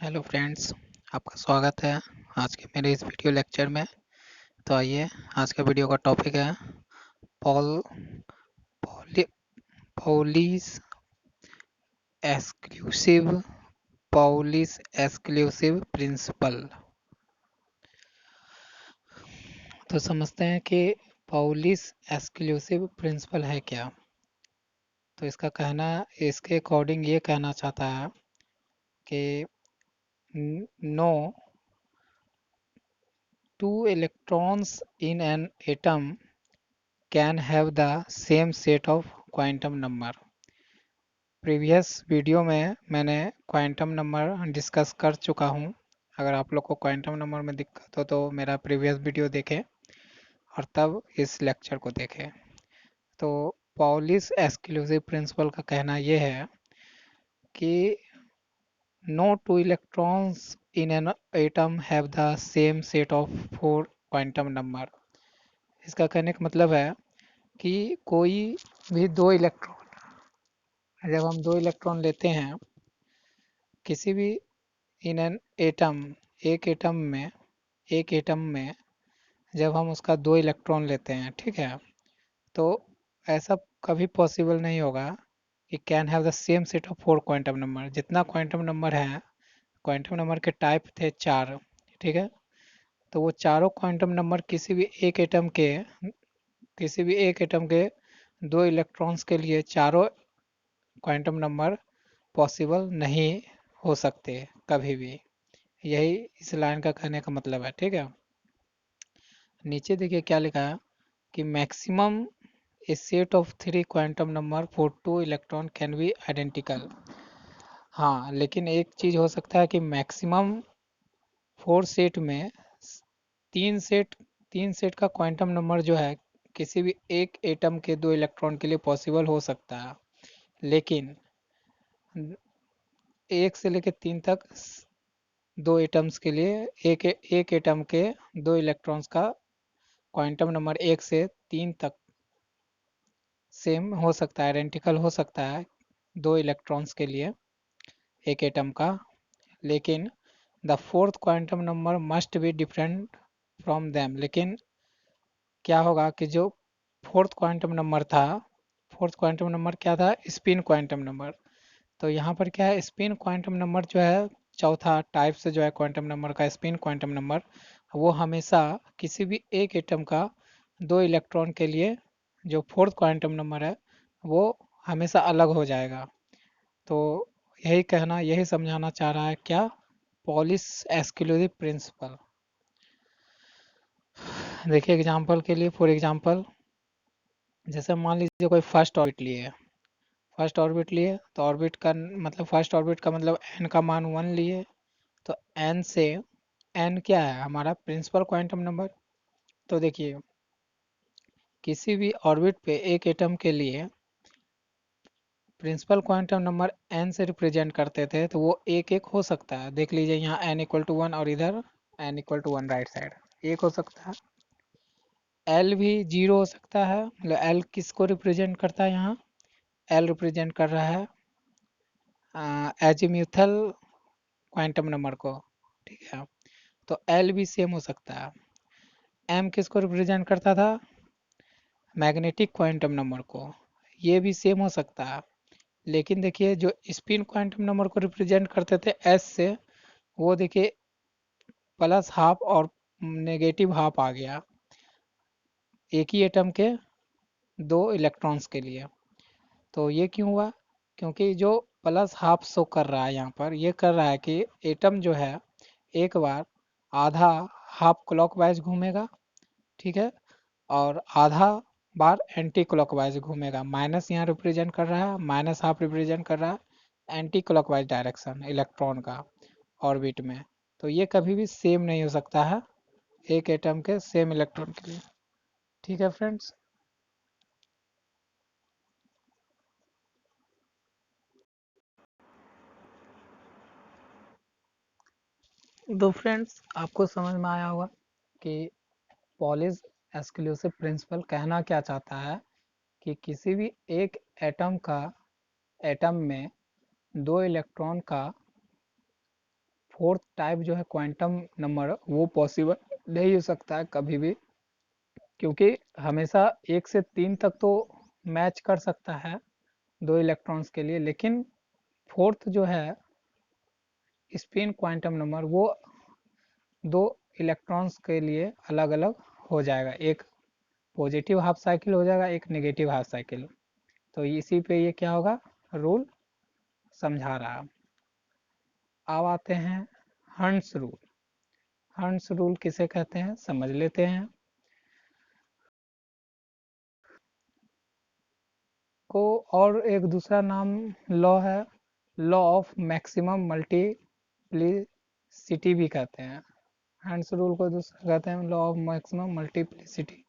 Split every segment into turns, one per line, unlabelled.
Hello friends, आपका स्वागत है आज के मेरे इस वीडियो लेक्चर में। तो आइए, आज का वीडियो का टॉपिक है Paul Pauli Pauli's exclusive Pauli's exclusive principle. तो समझते हैं कि पॉलिश एक्सक्लूसिव प्रिंसिपल है क्या। तो इसके अकॉर्डिंग ये कहना चाहता है कि no two electrons in an atom can have the same set of quantum number। Previous video में मैंने क्वांटम नंबर डिस्कस कर चुका हूँ। अगर आप लोग को क्वांटम नंबर में दिक्कत हो तो मेरा प्रीवियस वीडियो देखें और तब इस लेक्चर को देखें। तो पॉलिश एक्सक्लूसिव प्रिंसिपल का कहना यह है कि no two electrons in an atom have the same set of 4 quantum number. इसका कहने का मतलब है कि कोई भी दो इलेक्ट्रॉन, जब हम दो इलेक्ट्रॉन लेते हैं किसी भी इन एन एटम, एक एटम में जब हम उसका दो इलेक्ट्रॉन लेते हैं, ठीक है, तो ऐसा कभी पॉसिबल नहीं होगा कि can have the same set of 4 quantum number. जितना क्वांटम नंबर है, क्वांटम नंबर के टाइप थे 4, ठीक है, तो वो चारों क्वांटम नंबर किसी भी एक एटम के दो इलेक्ट्रॉन्स के लिए चारों क्वांटम नंबर पॉसिबल नहीं हो सकते कभी भी। यही इस लाइन का कहने का मतलब है, ठीक है। नीचे देखिए क्या लिखा है कि maximum a set of 3 quantum number for 2 electron can be identical. हाँ, लेकिन एक चीज हो सकता है कि मैक्सिमम 4 सेट में तीन सेट तीन सेट का क्वांटम नंबर जो है किसी भी एक एटम के दो इलेक्ट्रॉन के लिए पॉसिबल हो सकता है, लेकिन एक से लेकर तीन तक दो एटम्स के लिए एक एटम के दो इलेक्ट्रॉन्स का क्वांटम नंबर एक से तीन तक सेम हो सकता है, आइडेंटिकल हो सकता है दो इलेक्ट्रॉन्स के लिए एक एटम का, लेकिन the fourth quantum number must be different from them. लेकिन क्या होगा कि जो फोर्थ क्वांटम नंबर था, फोर्थ क्वांटम नंबर क्या था? Spin quantum number. तो यहाँ पर क्या है, स्पिन क्वांटम नंबर जो है चौथा टाइप से जो है क्वांटम नंबर का स्पिन क्वांटम नंबर, वो हमेशा किसी भी एक एटम का दो इलेक्ट्रॉन के लिए जो फोर्थ क्वांटम नंबर है वो हमेशा अलग हो जाएगा। तो यही समझाना चाह रहा है क्या, पॉलिश एक्सक्लूसिव प्रिंसिपल। देखिए एग्जांपल के लिए, फॉर एग्जांपल जैसे मान लीजिए कोई फर्स्ट ऑर्बिट लिए तो ऑर्बिट का मतलब फर्स्ट ऑर्बिट का मतलब एन का मान 1 लिए। तो एन से एन क्या है? हमारा प्रिंसिपल क्वांटम नंबर। तो देखिए किसी भी ऑर्बिट पे एक एटम के लिए प्रिंसिपल क्वांटम नंबर एन से रिप्रेजेंट करते थे, तो वो एक एक हो सकता है। देख लीजिए यहाँ एन इक्वल टू 1 और इधर n equal to 1 right side एक हो सकता है। एल भी जीरो हो सकता है, मतलब एल किसको रिप्रेजेंट करता है? यहाँ एल रिप्रेजेंट कर रहा है एजीम्यूथल क्वांटम नंबर को, ठीक है। तो एल भी सेम हो सकता है। एम किसको रिप्रेजेंट करता था? मैग्नेटिक क्वांटम नंबर को, ये भी सेम हो सकता है। लेकिन देखिए जो स्पिन क्वांटम नंबर को रिप्रेजेंट करते थे एस से, वो देखिए प्लस हाफ और नेगेटिव हाफ आ गया एक ही एटम के दो इलेक्ट्रॉन्स के लिए। तो ये क्यों हुआ? क्योंकि जो प्लस हाफ शो कर रहा है यहाँ पर, ये कर रहा है कि एटम जो है एक बार आधा हाफ क्लॉकवाइज घूमेगा, ठीक है, और आधा बार एंटी क्लॉकवाइज घूमेगा। माइनस यहाँ रिप्रेजेंट कर रहा है, माइनस हाफ रिप्रेजेंट कर रहा है एंटी क्लॉकवाइज डायरेक्शन इलेक्ट्रॉन का ऑर्बिट में। तो ये कभी भी सेम नहीं हो सकता है एक एटम के सेम इलेक्ट्रॉन के लिए, ठीक है फ्रेंड्स। तो फ्रेंड्स आपको समझ में आया होगा कि पॉलिश एक्सक्लूसिव प्रिंसिपल कहना क्या चाहता है कि किसी भी एक एटम में दो इलेक्ट्रॉन का फोर्थ टाइप जो है क्वांटम नंबर वो पॉसिबल नहीं हो सकता है कभी भी, क्योंकि हमेशा 1 से 3 तक तो मैच कर सकता है 2 इलेक्ट्रॉन्स के लिए, लेकिन फोर्थ जो है स्पिन क्वांटम नंबर वो 2 इलेक्ट्रॉन्स के लिए अलग अलग हो जाएगा, एक पॉजिटिव हाफ साइकिल हो जाएगा, एक नेगेटिव हाफ साइकिल। तो इसी पे ये क्या होगा, रूल समझा रहा। अब आते हैं हंस रूल। हंस रूल किसे कहते हैं समझ लेते हैं। को और एक दूसरा नाम लॉ है, लॉ ऑफ मैक्सिमम मल्टीप्लिसिटी भी कहते हैं। हंस रूल को दूसरा कहते हैं लॉ ऑफ मैक्सिमम मल्टीप्लिसिटी।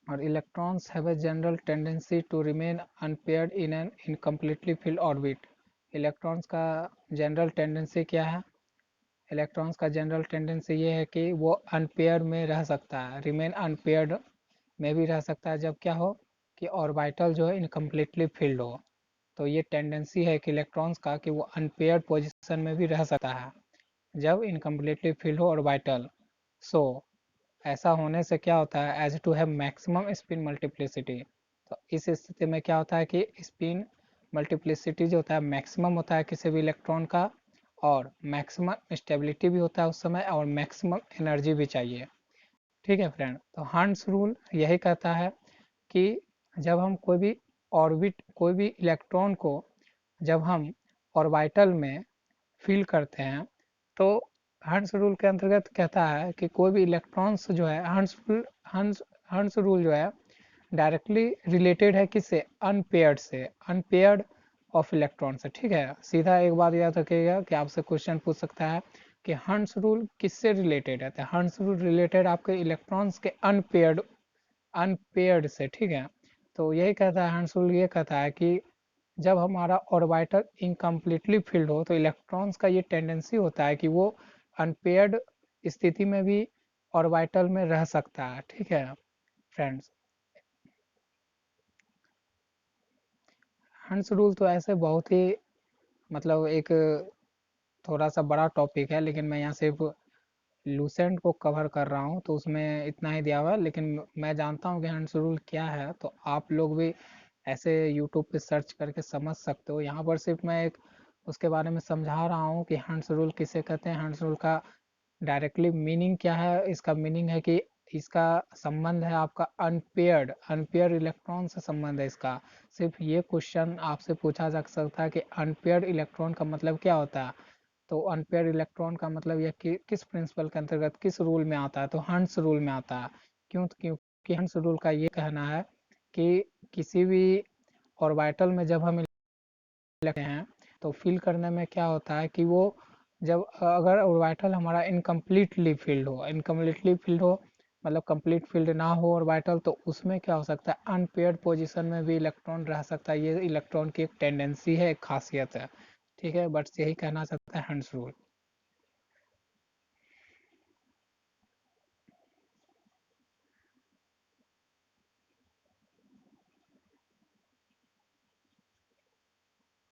और electrons have a general tendency to remain unpaired in an incompletely filled orbit. Electrons का जनरल टेंडेंसी क्या है, इलेक्ट्रॉन्स का जनरल टेंडेंसी ये है कि वो अनपेयर्ड में रह सकता है, रिमेन अनपेयर्ड में भी रह सकता है जब क्या हो कि ऑर्बिटल जो है इनकम्प्लीटली फिल्ड हो। तो ये टेंडेंसी है कि इलेक्ट्रॉन्स का कि वो अनपेयर्ड पोजीशन में भी रह सकता है जब इनकम्प्लीटली फिल्ड हो ऑर्बिटल। सो ऐसा होने से क्या होता है, as to have maximum spin multiplicity. तो इस स्थिति में क्या होता है कि स्पिन मल्टीप्लिसिटी जो होता है मैक्सिमम होता है किसी भी इलेक्ट्रॉन का, और मैक्सिमम स्टेबिलिटी भी होता है उस समय, और मैक्सिमम एनर्जी भी चाहिए। ठीक है फ्रेंड, तो हंस रूल यही कहता है कि जब हम कोई भी इलेक्ट्रॉन को जब हम ऑर्बिटल में फील करते हैं, तो हंस रूल के अंतर्गत कहता है कि कोई भी इलेक्ट्रॉन्स जो है हंस हंस रूल जो है डायरेक्टली रिलेटेड है किससे, अनपेयर्ड से, अनपेयर्ड ऑफ इलेक्ट्रॉन से। ठीक है, सीधा एक बात याद रखिएगा कि आपसे क्वेश्चन पूछ सकता है कि हंस रूल किससे रिलेटेड है, तो हंस रूल रिलेटेड आपके इलेक्ट्रॉन्स के अनपेयर्ड से। ठीक है, तो यही कहता है हंस रूल, ये कहता है कि जब हमारा ऑर्बिटल इनकम्प्लीटली फिल्ड हो तो इलेक्ट्रॉन्स का ये टेंडेंसी होता है कि वो अनपेयर्ड स्थिति में भी ऑर्बिटल में रह सकता है। ठीक है फ्रेंड्स, हंस रूल तो ऐसे बहुत ही मतलब एक थोड़ा सा बड़ा टॉपिक है, लेकिन मैं यहाँ सिर्फ लूसेंट को कवर कर रहा हूँ तो उसमें इतना ही दिया हुआ है, लेकिन मैं जानता हूँ कि हंस रूल क्या है, तो आप लोग भी ऐसे यूट्यूब पे सर्च करके समझ सकते हो। यहाँ पर सिर्फ मैं एक उसके बारे में समझा रहा हूँ कि हंस रूल किसे कहते हैं, हंस रूल का डायरेक्टली मीनिंग क्या है। इसका मीनिंग है कि इसका संबंध है आपका अनपेयर्ड इलेक्ट्रॉन से संबंध है इसका। सिर्फ ये क्वेश्चन आपसे पूछा जा सकता है कि अनपेयर्ड इलेक्ट्रॉन का मतलब क्या होता है, तो अनपेयर इलेक्ट्रॉन का मतलब यह कि किस प्रिंसिपल के अंतर्गत किस रूल में आता है, तो हंस रूल में आता है। क्योंकि हंस रूल का ये कहना है कि किसी भी ऑर्बिटल में जब हम लेते हैं तो फिल करने में क्या होता है कि वो जब अगर ऑर्बिटल हमारा इनकम्प्लीटली फील्ड हो मतलब कंप्लीट फील्ड ना हो ऑर्बिटल, तो उसमें क्या हो सकता है अनपेयर्ड पोजीशन में भी इलेक्ट्रॉन रह सकता है। ये इलेक्ट्रॉन की एक टेंडेंसी है, एक खासियत है। ठीक है, बट यही कहना चाहता है हंस रूल।